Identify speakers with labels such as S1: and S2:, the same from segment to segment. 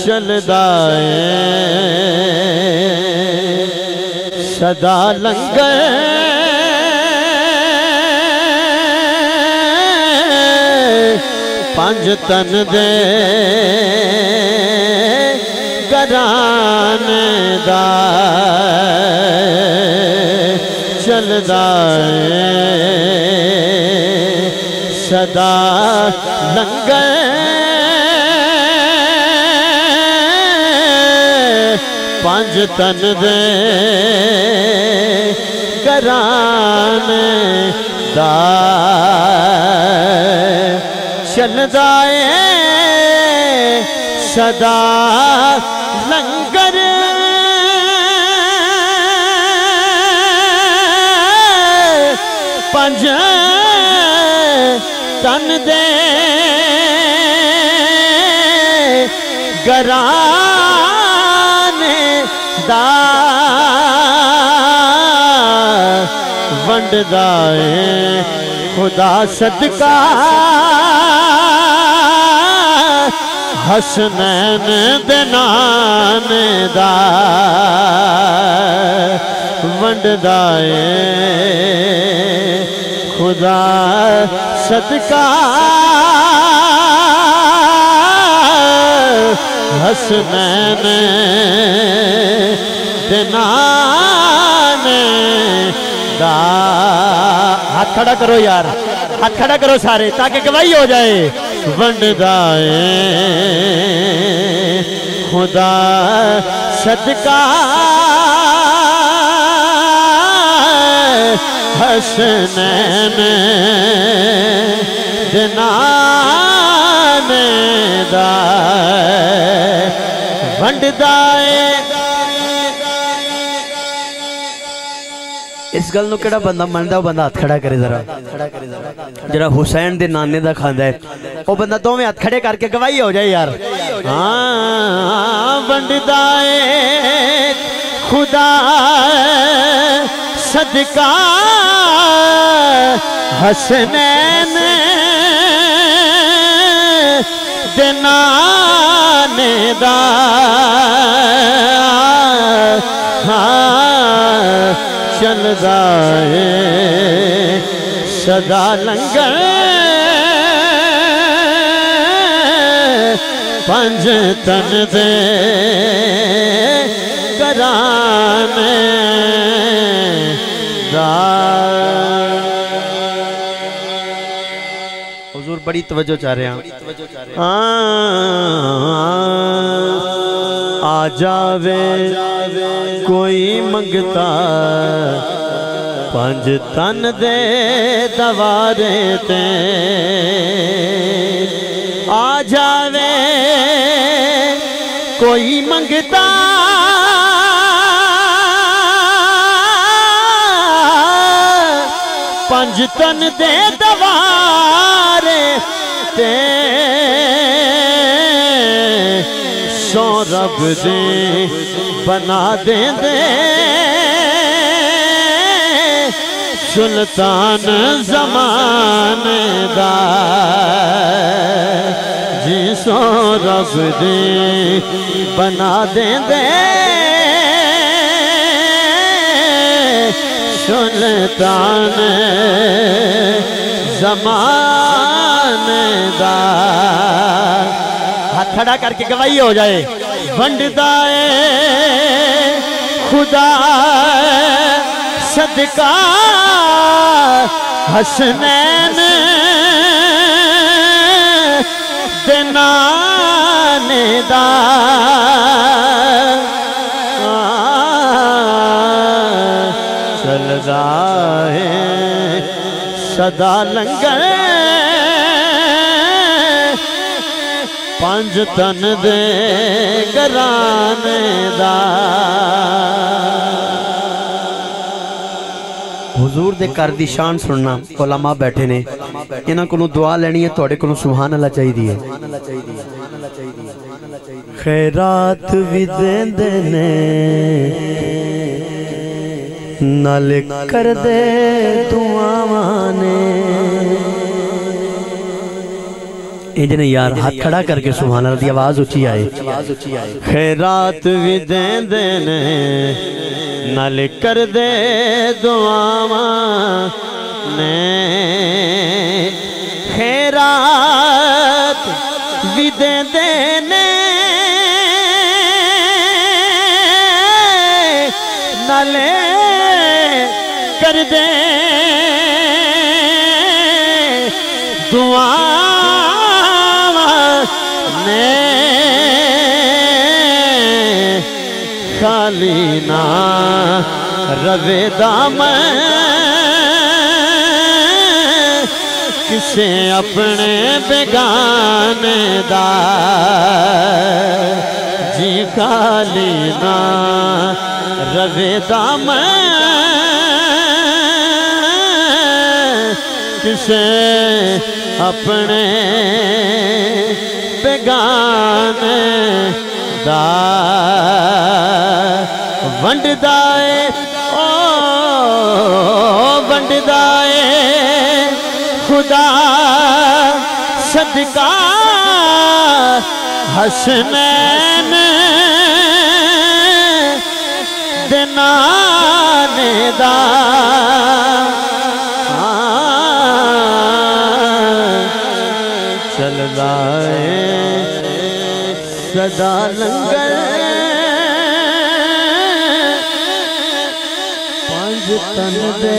S1: चलदा सदा लंगर पंज तन दे घराने दा चलदा सदा लंगर पंज तन दे घराने दा चलदा सदा लंगर पंज तन दे घराने दा वंडदा खुदा सदका हसनैन दे नाने दा वंडदा खुदा सदका हसनैन दे नाने दा। हाथ खड़ा करो यार, हाथ खड़ा करो सारे ताकि गवाही हो जाए। वंडदा खुदा सदका हसनैन दे नाने दा वंडदा। इस गल नूं किहड़ा बंदा मनदा वो बंदा हाथ खड़ा करे जरा, जरा हुसैन दे नाने दा खांदा है वो बंदा दोवें हाथ खड़े करके गवाही हो जाए यार। हाँ वंडदा खुदा सदका हसनैन दे नाने दा। चलदा सदा लंगर पंज तन दे घराने दा। हुजूर बड़ी तवज्जो चाह रहे हैं। आ जावे कोई मंगता पंज तन दे दवारे ते। आ जावे कोई मंगता पंज तन दे दवारे ते। सो रब दे बना दे सुल्तान ज़माने दा। जिसो रब दे बना दे सुल्तान ज़माने दा। हाथ खड़ा करके गवाही हो जाए। वंडदा खुदा सदका हसनैन दे नाने दा। चलदा सदा लंगर पंज तन दे घराने दा। हुजूर दे घर दी शान सुनना। उलमा बैठे ने, इन्हां कोलों दुआ लेनी है, तुहाडे कोलों सुभान अल्लाह चाहिए। खैरात भी देंदे ने नाले कर दे दुआवां ने। इंजने यार हाथ खड़ा करके सुभान अल्लाह दी आवाज ऊंची आए। खैरात भी देंदे ने नाल कर दे दुआवां ने, खैरात भी देंदे ने नाले कर दे दुआ ने, खाली ना रवे दामन किसे अपने बेगाने दा जी, खाली ना रवे दामन किसे अपने बेगाने दा वंडदा है ओ वंडदा है खुदा सदका हसनैन देनाने दा, चलदा है सदा लंगर पंज तन दे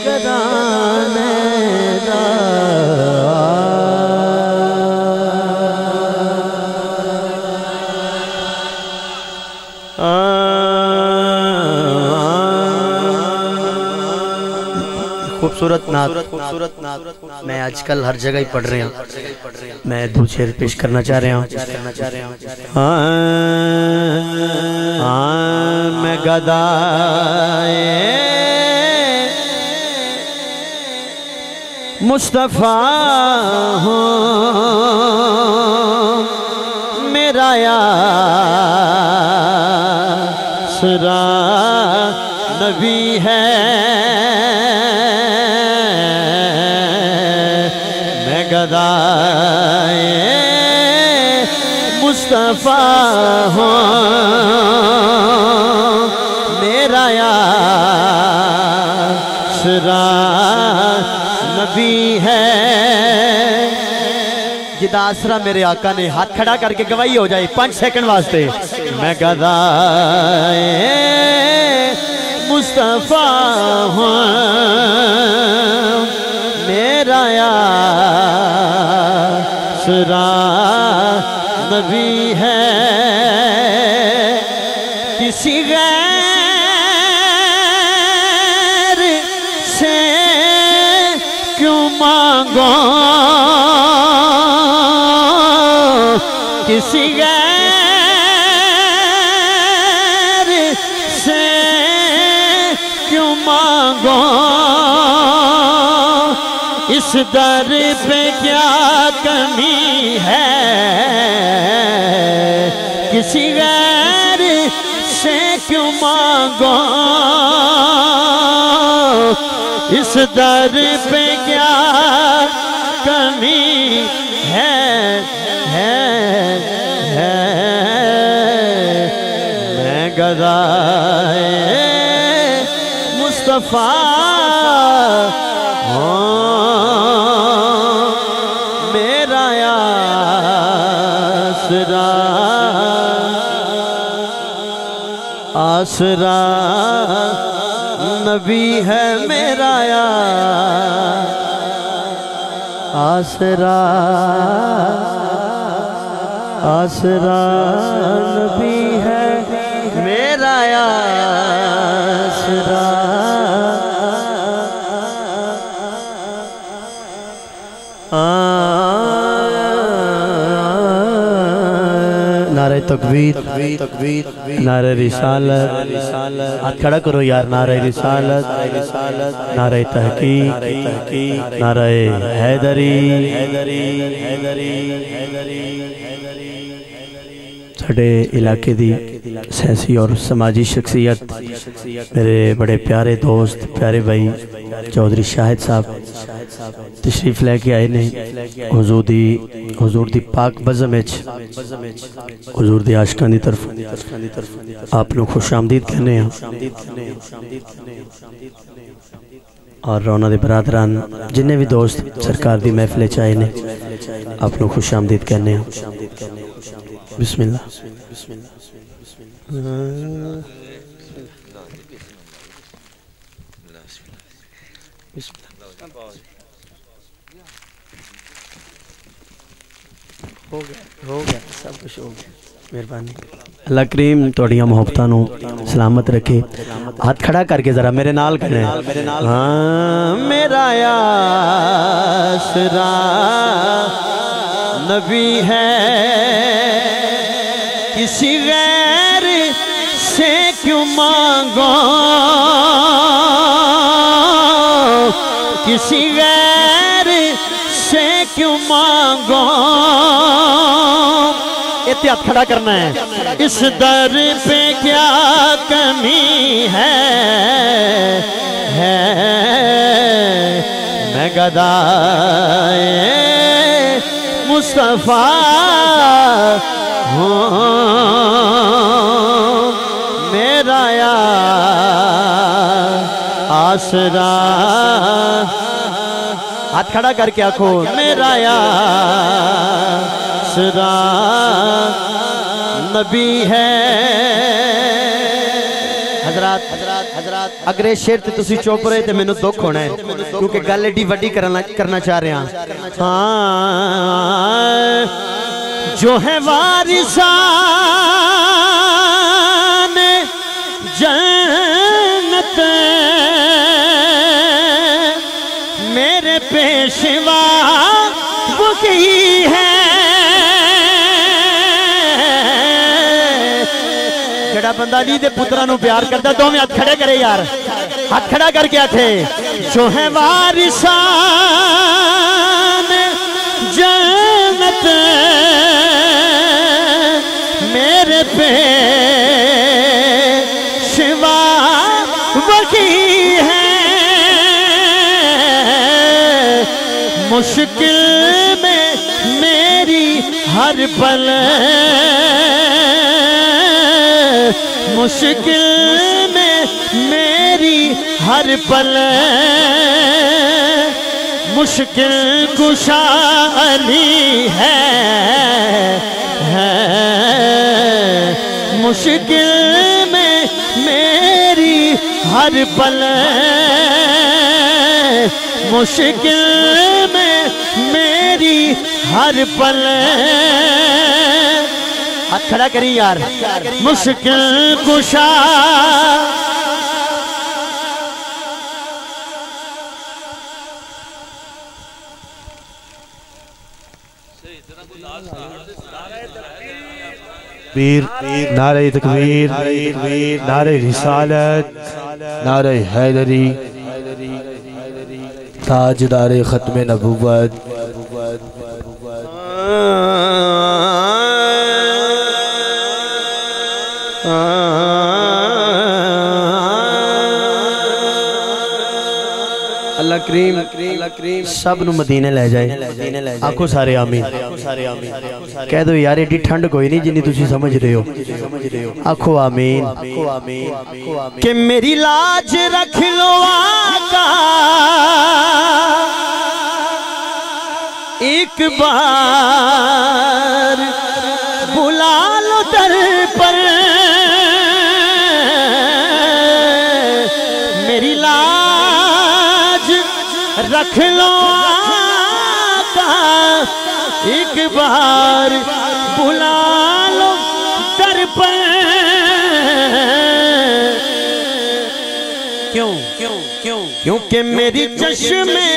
S1: कराने दा। खूबसूरत नात मैं आजकल हर जगह ही पढ़ रहे हैं। मैं दो शेर पेश करना चाह रहा हूँ। मैं गदाए मुस्तफा हूँ, मेरा यासरा नबी है, गदाए मुस्तफा हो मेरा यासरा नबी है। जिदा आसरा मेरे आका ने हाथ खड़ा करके गवाही हो जाए 5 सेकंड वास्ते। मैं गदाए मुस्तफा हूँ मेरा यासरा नबी है, किसी गैर से क्यों मांगो, किसी गैर से क्यों मांगो, इस दर पे क्या कमी है, किसी गैर से क्यों मांगो, इस दर पे क्या कमी है, मैं गदाए मुस्तफा मेरा यासरा आसरा नबी है, मेरा आसरा आसरा नबी है, मेरा आसरा। नारे तकबीर, नारे रिसालत, हाथ खड़ा करो यार। नारे रिसालत, नारे तहकीक, नारे हैदरी। साढ़े इलाके दी सियासी और समाजी शख्सियत मेरे बड़े प्यारे दोस्त प्यारे भाई चौधरी शाहिद साहब तशरीफ लेके आए ने हुजूर दी पाक बज़म विच हुजूर दी आशिकां दी तरफ आप लोग खुश आमदीद कहने हैं और उन्हां दे बरादरान जिन्ने भी दोस्त सरकार दी महफिल च आए ने आप लोग खुश आमदीद कहने हैं। बिस्मिल्लाह। हो गया सब कुछ हो गया। मेहरबानी अल्लाह करीम तुहाड़ियां मुहब्बतां नूं सलामत रखे। हाथ खड़ा करके जरा मेरे नाल करें। हाँ मेरा आसरा नबी है, किसी गैर से क्यों मांगो, किसी गैर से क्यों मांगो। इतने हाथ खड़ा करना है। इस दर पे क्या कमी है मैं गदाए मुस्तफा हूँ, मेरा आसरा। हाथ खड़ा करके आखो मेरा आसरा नबी है। हजरात अगर ये शेर ते तुसी चुप रहे तो मैनू दुख होना है, क्योंकि गल एडी वड्डी करना चाह रहे हैं। हाँ जो है वारिसान जन्नत मेरे पेशवा वही है। जड़ा बंदा अली दे पुत्रा नू प्यार करता दोवें हाथ खड़े करे यार, हाथ खड़ा करके आखे जो है वारिसान जन्नत मेरे पेशवा वही है। मुश्किल में मेरी हर पल, मुश्किल में मेरी हर पल, मुश्किल कुशा अली है। मुश्किल में मेरी हर पल, मुश्किल में मेरी हर पल। हाथ खड़ा करी यार। मुश्किल कुशा
S2: नारे तकबीर, नारे रिसालत, नारे हैदरी, ताजदारे खत्म नबुव्वत।
S1: अल्लाह करीम सब नू मदीने ले जाए। आखो सारे आमीन। कह दो यार एडी ठंड कोई नहीं जिन्नी तुसी समझ रहे हो। आखो आमीन। कि मेरी लाज रख लो आका एक बार बुला लो दर पर, मेरी लाज रख लो आका एक बार बुला लो दर पर। क्यों क्यों क्यों क्योंकि मेरी चश्मे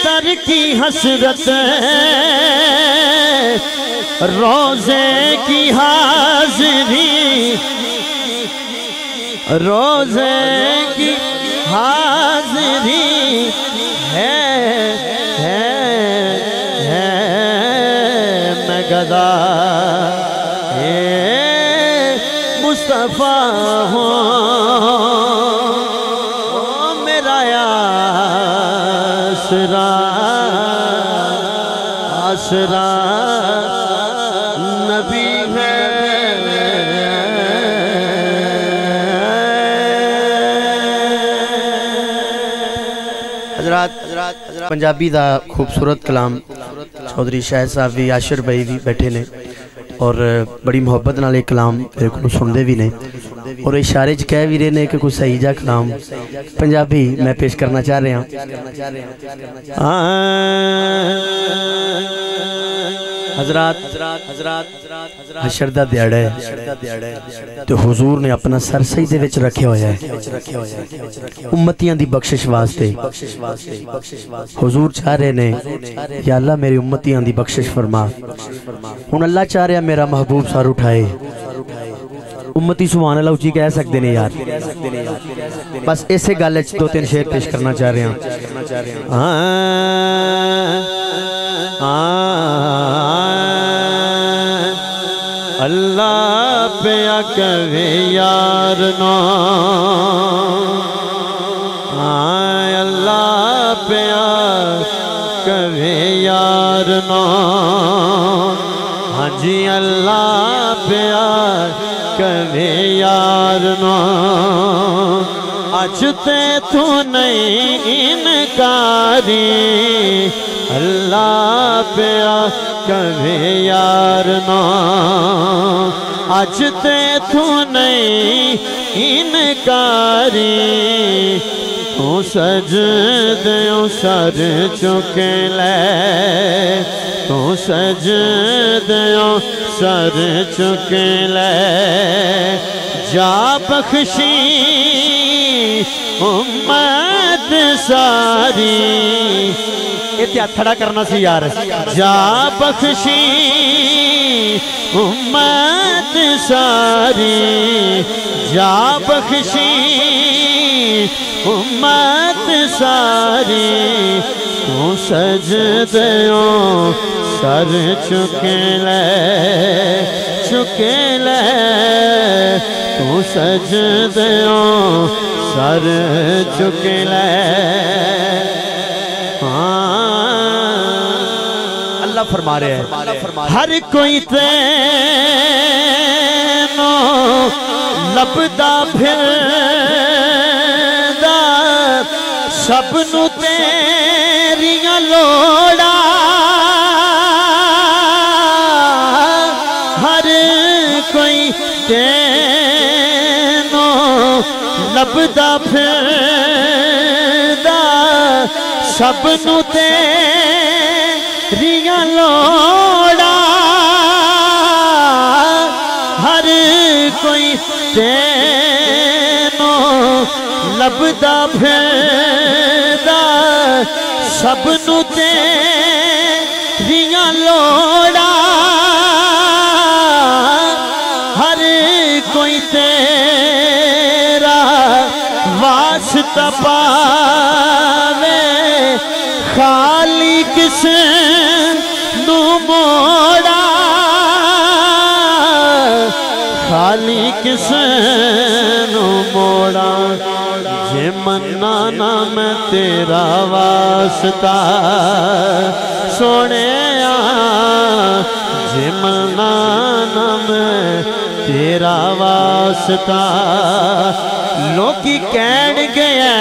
S1: दर की हसरत रोजे की हाजिरी, रोजे की हाजिरी है मैं गदा मुस्तफा हूँ, मेरा आसरा। आसरा नबी है। पंजाबी दा खूबसूरत कलाम चौधरी शाह साहब भी आशिर भाई भी बैठे ने और बड़ी मुहब्बत नाल एक कलाम मेरे को सुनते भी ने और इशारे च कह भी रहे ने कि कोई सही जा कलाम पंजाबी मैं पेश करना चाह रहा। हजरात हशर दा दिहाड़ा है तो हुजूर ने अपना सर सजदे विच रखे होया है उम्मतियां दी बख्शिश वास्ते। हुजूर चाह रहे ने या अल्लाह मेरी उम्मतियां दी बख्शिश फरमा। हुण अल्लाह चाह रहा मेरा महबूब सर उठाए। उम्मती सुभान अल्लाह उची कह सकते ने यार। बस इसे गल दो तीन शेर पेश करना चाह रहे हैं। अल्लाह पे कहे यार ना अल्लाह पे कहे यार ना। हाँ जी अल्लाह पे कहे यार ना। अज ते तू नहीं इनकारी अल्लाह पे कहे यार ना। अज ते तू नहीं इनकारी तू सजदे सर चुके ले। तू सजदे सर चुके ले। जा बख्शी उम्मत सारी इत्या खड़ा करना सी यार। जा बख्शी उम्मत सारी जा बख्शी उम्मत सारी तू सजदे सर चुके ले तू सजदे सर चुके ले। अल्लाह फरमा रहे हैं हर कोई तेनो लभदा फिरदा सबनू तेरियां लोड़ा। हर कोई तेनो लभदा फिरदा सबनू तेरियां लोड़ा। हर कोई तेनो लभदा फिरदा सबनू तेरियां लोड़ा। हर कोई तेरा वास्ता पावे खाली किस नू मोड़ा। खाली किस नू मोड़ा। जे मन्ना ना मैं तेरा वास्ता सोने जे मन्ना ना मैं तेरा वास्ता। लोकी कहन गया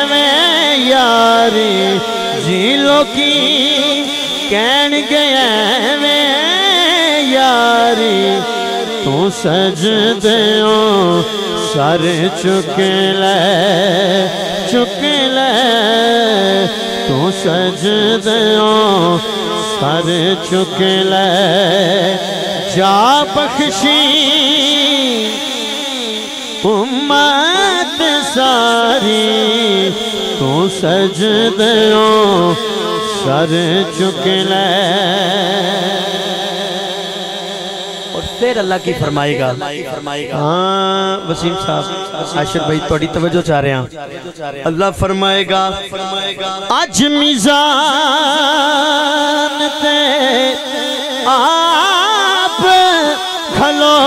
S1: मैं यारी जी लोकी कहन गया मैं यारी तू सजदे सर चुके ले तू सजदे सर चुके ले। जा बख्शी उम्मत सारी तू सजदे सर चुके ले। और फिर अल्लाह की फरमाएगा। हाँ वसीम साहब आशिर भाई थोड़ी तवज्जो चाह रहे हैं। अल्लाह फरमाएगा अज मिजान ते आप खलो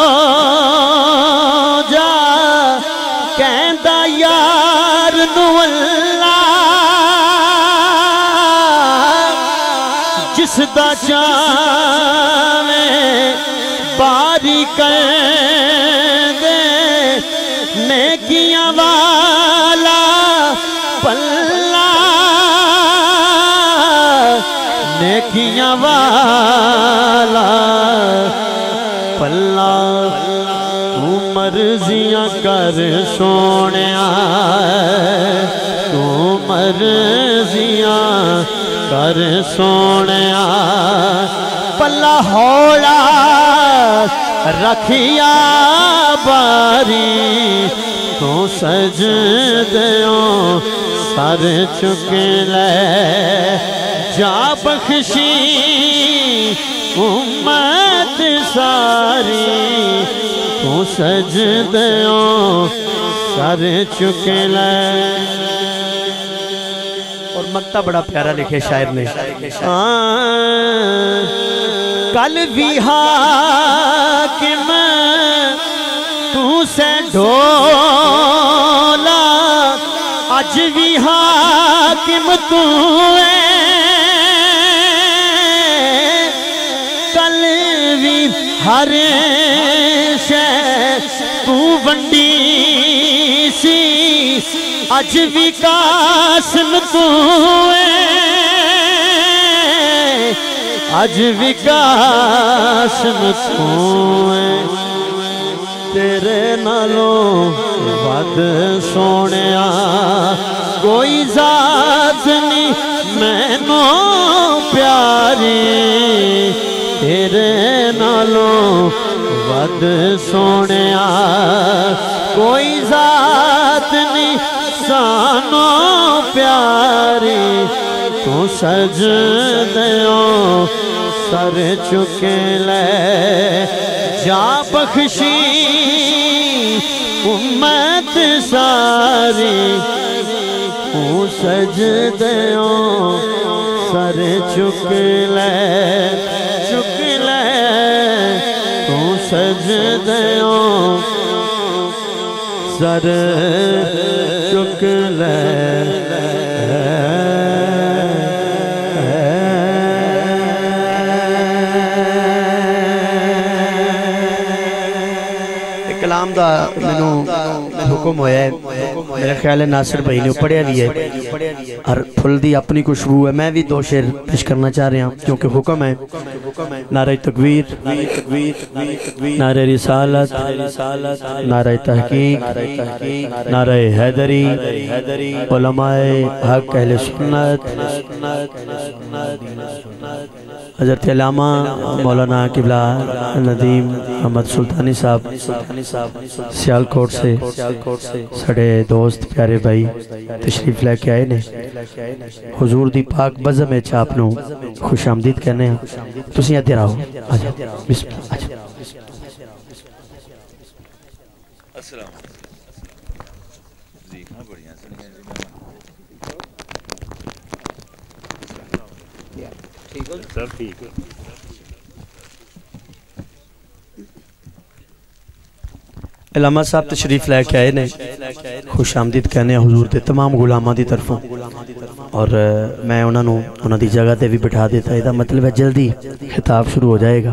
S1: जा कहंदा यार नू अल्लाह जिस जिसदा चावे बारी कर दे नेकियां वाला पल्ला नेकियां वाला पल्ला तू मर्जियां कर सोनिया तू मर्जियां कर सोनिया पल्ला हौला रखिया बारी तू सजदों सर चुके ले जा बख्शी उम्मत सारी तू सजदों सर चुके ले। और मक्ता बड़ा प्यारा लिखे शायर ने कल भी हाकिम तू से ढोला अज भी हाकिम तू है कल भी हर शय तू वंडी सी अज भी कासिम तू है अज भी कासिम तू है तेरे नालों वध सोनिया कोई जात नहीं मैनू प्यारी तेरे नालों वध सोनिया कोई जात नहीं सानू प्यारी तू सजदों सर चुके ले जा बख्शी उम्मत सारी तू सजदों सर चुक ले तू सजदों सर चुक ले। कलाम दा मैनू हुक्म होया है मेरा ख्याल है नासिर भाई ने पढ़िया भी है और फुल दी अपनी खुशबू है। मैं भी दो शेर पेश करना चाह रहा हूँ क्योंकि हुक्म है नारे तकबीर नारे रिसालत नारे तहकीक नारे हैदरी उलमाए हक अहले सुन्नत हज़रत अल्लामा मौलाना किबला नदीम अहमद सुल्तानी साहब सियालकोट से साढ़े दोस्त प्यारे भाई तशरीफ लेके आए ने हुजूर दी पाक बज़म में आपनू खुश आमदीद कहने हैं तुसीं इधर आओ बिस्मिल्लाह
S3: सब ठीक है।
S1: अल्लामा साहब तशरीफ लैके आए ने खुश आमदीद कहने हुजूर के तमाम गुलामां की तरफों और मैं उन्होंने दी जगह पर भी बिठा देता है मतलब है जल्दी खिताब शुरू हो जाएगा।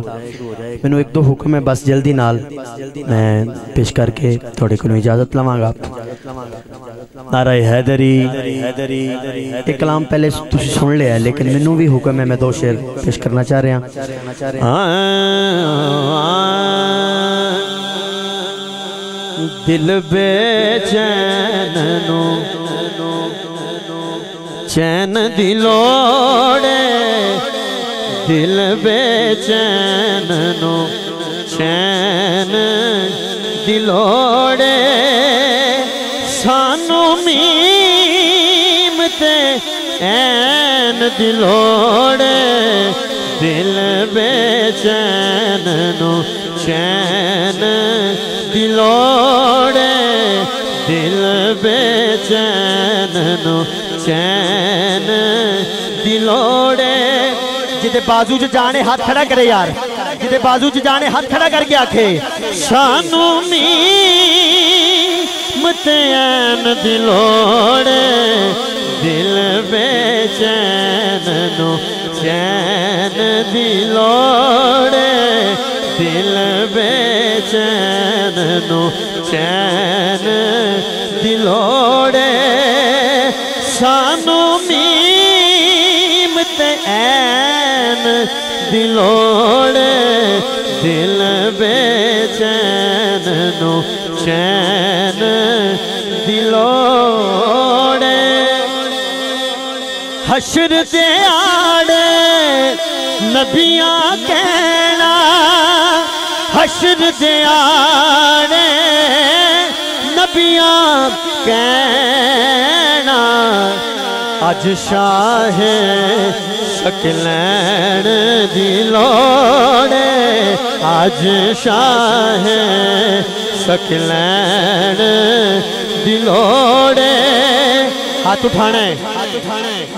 S1: मैनू एक दो हुक्म है बस जल्दी नाल मैं पेश करके थोड़े को इजाजत लवांगा। नारा हैदरी एक कलाम पहले तुसी सुन लिया लेकिन मैनू भी हुक्म है मैं दो शेर पेश करना चाह रहा। दिल बेचैन नो चैन दिलोड़े दिल बेचैन नो चैन दिलोड़े सानू मीम ते ऐन दिलोड़े दिल बेचैन नो चैन दिलोड़े दिल बेचैन नो चैन दिलोड़े जिदे बाजू च जाने हाथ खड़ा करे यार जिदे बाजू च जाने हाथ खड़ा करके आखे सानू मीम ते ऐन दिलोड़े दिल बेचैन नो चैन दिलोड़े दिल बेचैन नु चैन दिलोड़े सानू मीम ते ऐन दिलोड़े दिल बेचैन नु चैन दिलोड़े हशर दे आड़े नबियां कहना हशर दे आड़े नबियां कहना अज शाह सकलैन दिलोड़े अज शाह सकलैन दिलोड़े हाथ उठाना है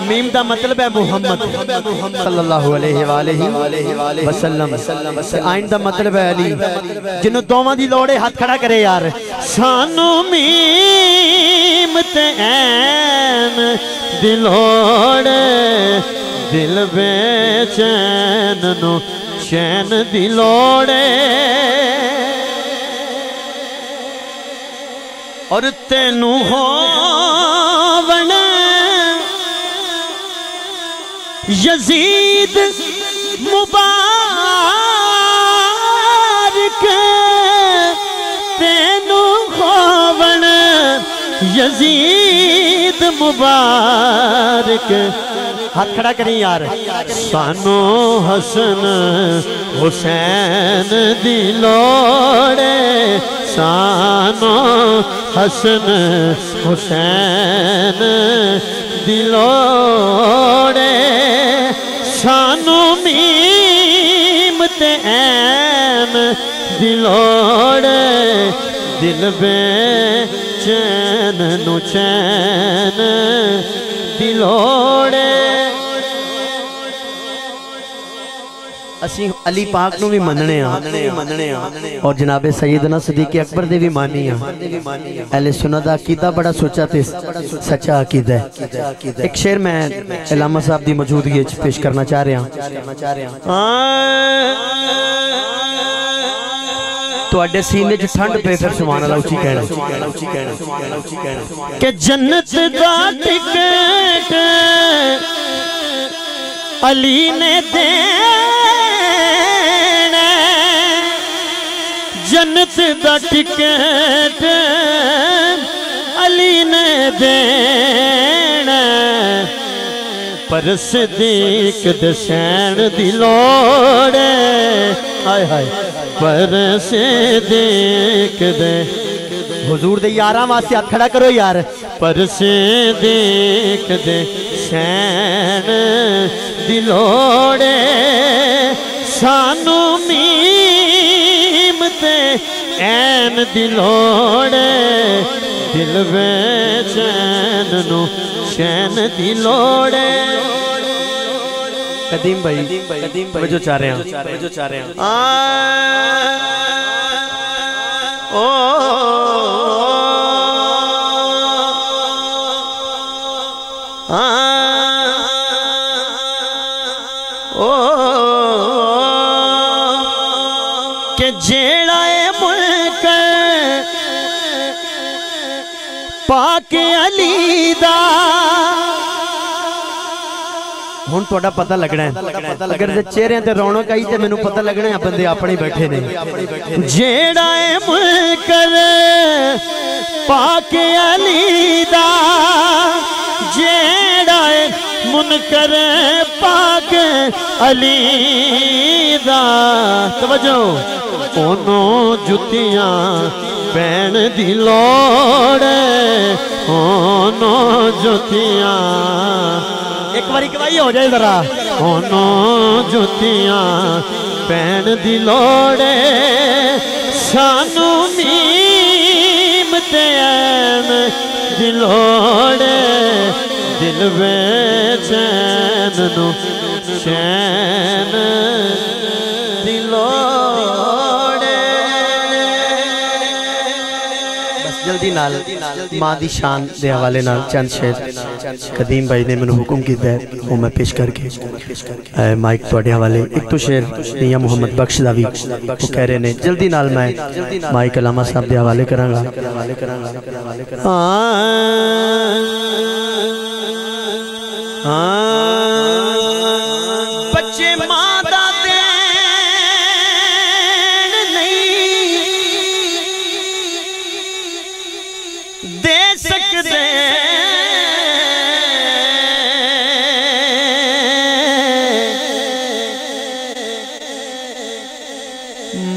S1: मीम दा मतलब है मुहम्मद सल्लल्लाहु अलैहि वसल्लम आइन दा मतलब है अली जिन्हों दोवां दी लोड़ है हाथ खड़ा करे यार सानू मीम ते ऐन दिलोड़े दिल बेचैन नु चैन दिलोड़े और तेनू होवण यजीद मुबारक तेनू होवण यजीद मुबारक हाथ खड़ा करें यार सानू हसन हुसैन दिलोड़े सानो हसन हुसैन दिलोड़े सानू मीम ते ऐन दिलोड़े दिल बेचैन नु चैन दिलोड़े असी अली पाक नू भी मनने और जनाबे सैयदना सिद्दीक़ अकबर दे भी मानी अहले सुन्नत दा अकीदा बड़ा सोचा ते सच्चा अकीदा है। एक शेर मैं अल्लामा साहब दी मौजूदगी च पेश करना चाह रहा तुहाडे सीने च ठंड पे फिर सुभान अल्लाह उची कहना कि जन्नत दा टिकट अली ने दे जन्नत दा टिकट अली ने देना पर सिद्दीक दे सैन दी लोड़ हाय हाय पर सिद्दीक दे हुजूर दे यारां वास्ते हाथ खड़ा करो यार पर सिद्दीक दे सैन दी लोड़ सानू मीम ते ऐन दिलोड़े दिल बेचैन नु चैन दिलोड़े कदीम भाई जो चाह रहे हैं ओ के जेड़ा मुल्क पाक अली दा हुण तुहाडा पता लगना है अगर चेहरे ते रौनक आई तो मैनू पता लगना है बंदे अपने बैठे ने जेड़ा मुल्क पाक अली दा जेड़ा मुनकर पाक अली दा तवज्जो ओनो जुतियां पैण दी लोड़ ओनो जुतियां एक बारी गवाही हो जाए जरा ओनो जुतियां पैण दी लोड़ सानू मीम ते ऐन दी लोड़ दिल बेचैन नु चैन दिलोड़े बस जल्दी नाल मां दी शान दे हवाले नाल चंद शेर कदीम भाई ने मैनू हुक्म कीता है वो मैं पेश करके माइक तुहाडे हवाले। एक तो शेर मियां मोहम्मद बख्श दा भी वो कह रहे ने जल्दी नाल मैं माइक अलामा साहब दे हवाले करांगा। बच्चे मां दा देन नहीं दे सकदे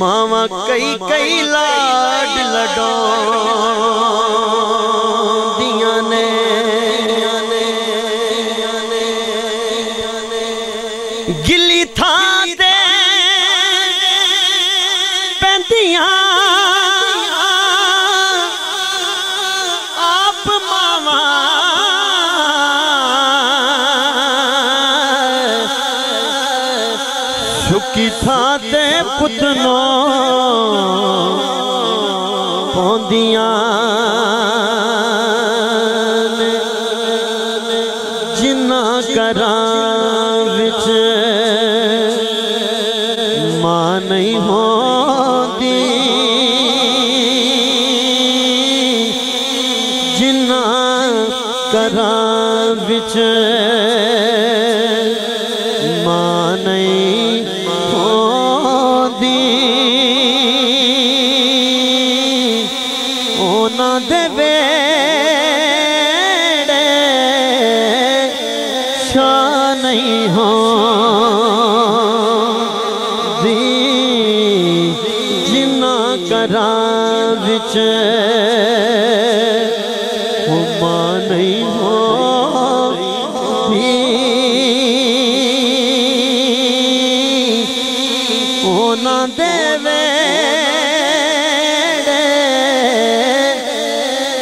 S1: मावा कई कई लाड लडोंदियां ने गिली थां ते पैंदियां आप मावा सुकी थां ते पुतनो पौंदियां जिन्ना करां विच मां नहीं होंदी जिन्ना करां विच मां नहीं होंदी ओना दे वेड़े शान नहीं होंदी जिन्ना करां विच मां नहीं होंदी ओना दे वेड़े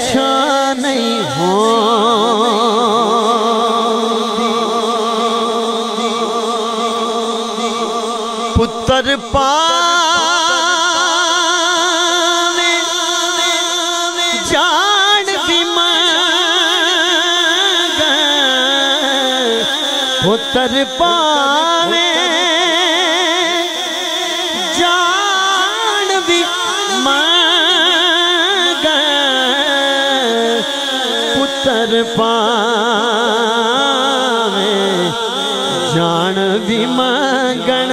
S1: शान नहीं होंदी पुत्र पावे जान भी मंगे पुत्र पावे जान भी मंगे पुत्र पावे जान भी मंगण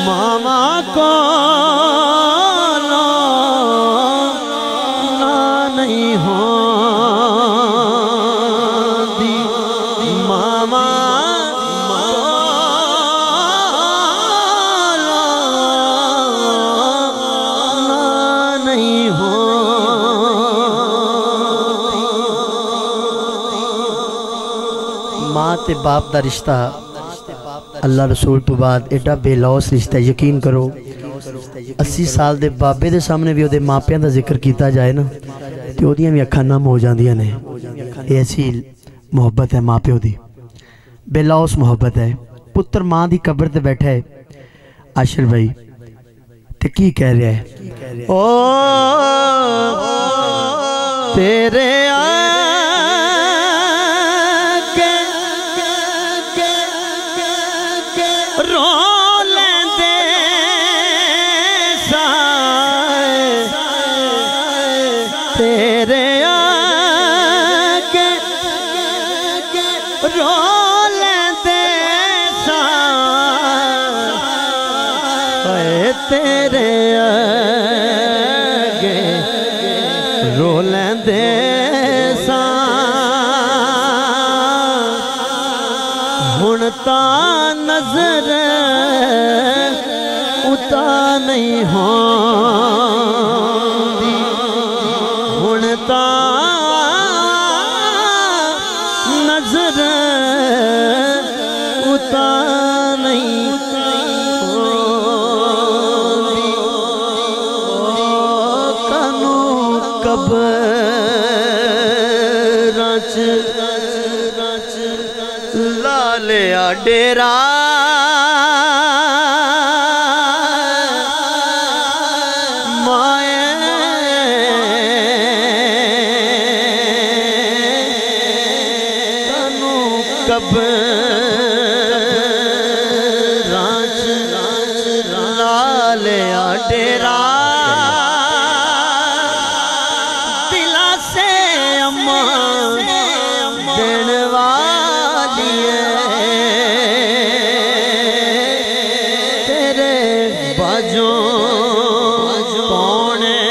S1: मामा को ना नहीं होंदी मामा नहीं होंदी मां ते बाप दा रिश्ता अल्लाह रसूल तो बाद एडा बेलौस रिश्ता यकीन करो 80 साल दे बाबे दे सामने भी ओदे मापियां दा जिक्र किया जाए ना तो ओदियां भी अखां नम हो जांदियां ने। ऐसी मोहब्बत है माँ प्यो दी बेलौस मोहब्बत है। पुत्र माँ दी कब्र ते बैठा है आशिर भाई ते की कह रहा है ओ तेरे रो लेंदे साए तेरे आगे रो लेंदे साए तेरे आगे रो लेंदे हुण ता नजर उता नहीं होंदी हुण ता नजर उता नहीं होंदी कानू कब्रां च ला लिया डेरा रांच लालिया डेरा दिला से अम्मा देन वाली तेरे बाजों कौने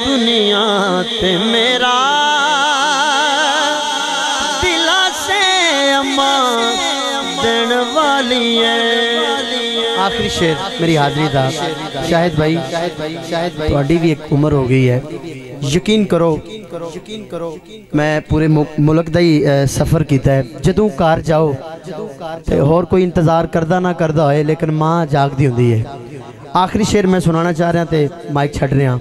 S1: दुनिया ते मेरा आखिरी शेर मेरी हाजिरी था। शाहिद भाई थोड़ी भी एक उम्र हो गई है, यकीन करो मैं पूरे मुल्क दा ही सफ़र किया है। जदों घर जाओ ते होर कोई इंतज़ार करदा ना करदा होए लेकिन माँ जागदी हुंदी है। आखिरी शेर मैं सुनाना चाह रहा ते माइक छड़ रहा।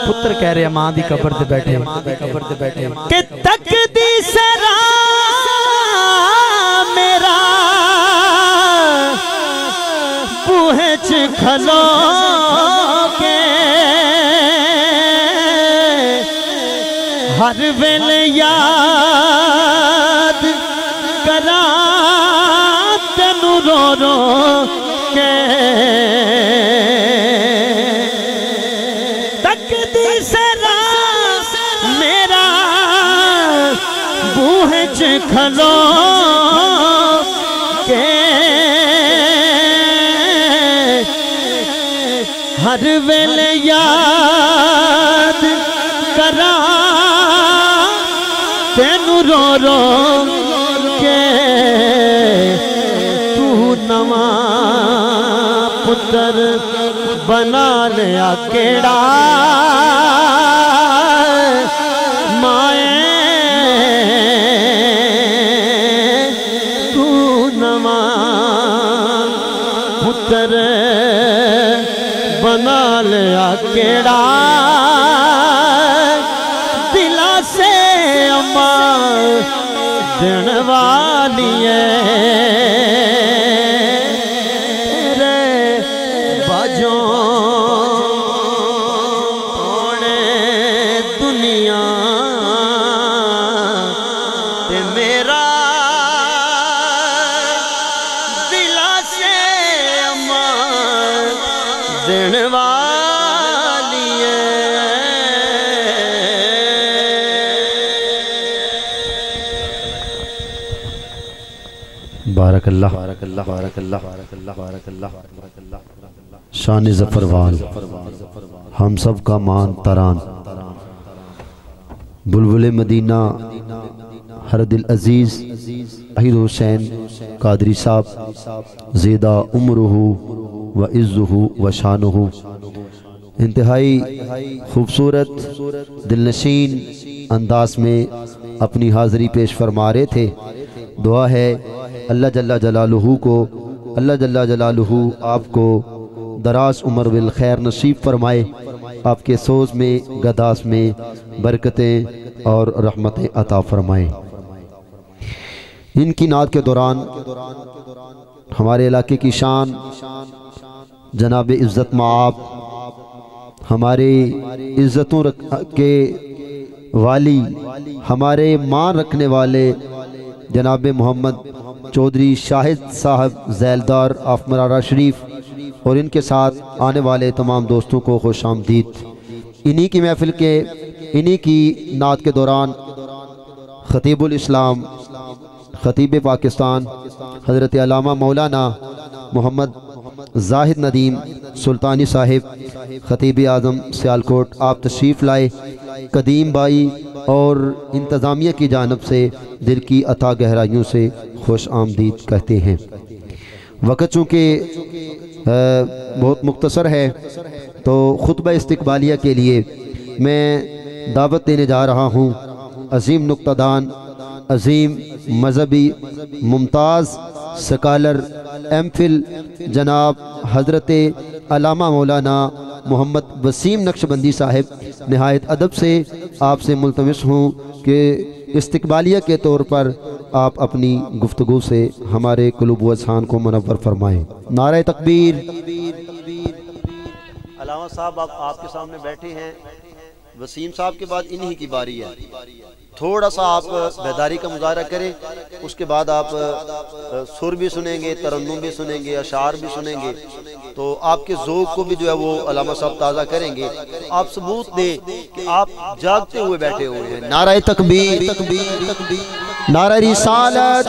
S1: पुत्र कह रहे माँ दी कब्र ते बैठे कि तकदी सरा मेरा बूहे च खलो के हर वेले याद करा तेनू रो रो के तकदी सरा मेरा बूहे च खलो के हर वेले याद करा तेनू रो रो के तू नवा पुत्र बना लिया केड़ा माए पुत्र बना लिया केड़ा दिला से अम्मा देन वाली तेरे बाजों कौने दुनिया ते मेरा देन वाली
S2: बारकल्लाह बारकल्लाह बारकल्लाह बारकल्लाह बारकल्लाह बारकल्लाह। शान ज़फ़रवान हम सब का मान तरान बुलबुल मदीना हर दिल अजीज़ अहीर हुसैन कादरी साहब ज़ेदा उम्रुहु व इज़्ज़ुहु व शानुहु। इंतहाई खूबसूरत दिलनशीन अंदाज में अपनी हाज़री पेश फरमा रहे थे। दुआ है अल्लाह जल्ला जलालुहु को अल्लाह जल्ला जलालुहु आपको दराज उम्र विल खैर नसीब फरमाए, आपके सोज में गदास में बरकतें और रहमतें अता फरमाए। इनकी नात के दौरान हमारे इलाके की शान जनाब इज़्ज़त माब हमारे इज़्ज़तों के वाली हमारे मान रखने वाले जनाब मोहम्मद चौधरी शाहिद साहब ज़ैलदार ऑफ मरारा शरीफ और इनके साथ आने वाले तमाम दोस्तों को खुश आमदीद। इन्हीं की महफिल के इन्हीं की नात के दौरान ख़तीबुल इस्लाम ख़तीब पाकिस्तान हज़रत अल्लामा मौलाना मोहम्मद जाहिद नदीम सुल्तानी साहिब ख़तीब आज़म सियालकोट आप तशरीफ़ लाए। कदीम भाई और इंतज़ामिया की जानब से दिल की अता गहराइयों से खुश आमदीद कहते हैं। वक़्त चूँकि बहुत मुख्तसर है तो खुतबा इस्तिक़बालिया के लिए मैं दावत देने जा रहा हूँ अज़ीम नुक्तादान अज़ीम मजहबी मुमताज़ स्कॉलर एमफिल जनाब हज़रत अल्लामा मौलाना मोहम्मद वसीम नक्शबंदी साहिब नहायत अदब से आपसे मुल्तमिस हूँ कि इस्तिक़बालिया के तौर पर आप अपनी गुफ्तगू से हमारे क़ुलूब व अज़हान को मुनव्वर फरमाएँ। नारे तकबीर।
S1: अल्लामा साहब आप आपके सामने बैठे हैं,
S2: वसीम साहब के बाद इन्हीं की बारी है। थोड़ा सा आप बेदारी का मुजाहरा करें, उसके बाद आप सुर भी सुनेंगे, तरन्नुम भी सुनेंगे, अशार भी सुनेंगे, तो आपके ज़ौक़ को भी जो है वो अल्लामा साहब ताज़ा करेंगे। आप सबूत दें कि आप जागते हुए बैठे हुए हैं। नारे तकबीर, नारे रिसालत,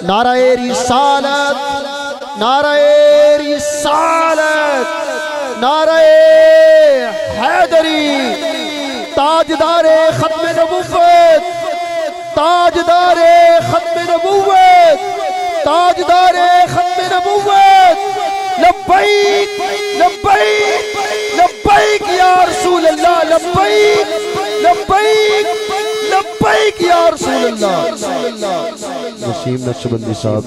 S2: नारे रिसालत, नारे रिसालत, नारे हैदरी, ताजदारे खत्म नबुव्वत, ताजदारे खत्म नबुव्वत, ताजदारे खत्म नबुव्वत। लब्बैक लब्बैक लब्बैक या रसूल अल्लाह, लब्बैक लब्बैक लब्बैक या रसूल अल्लाह। वसीम नक्शबंदी साहब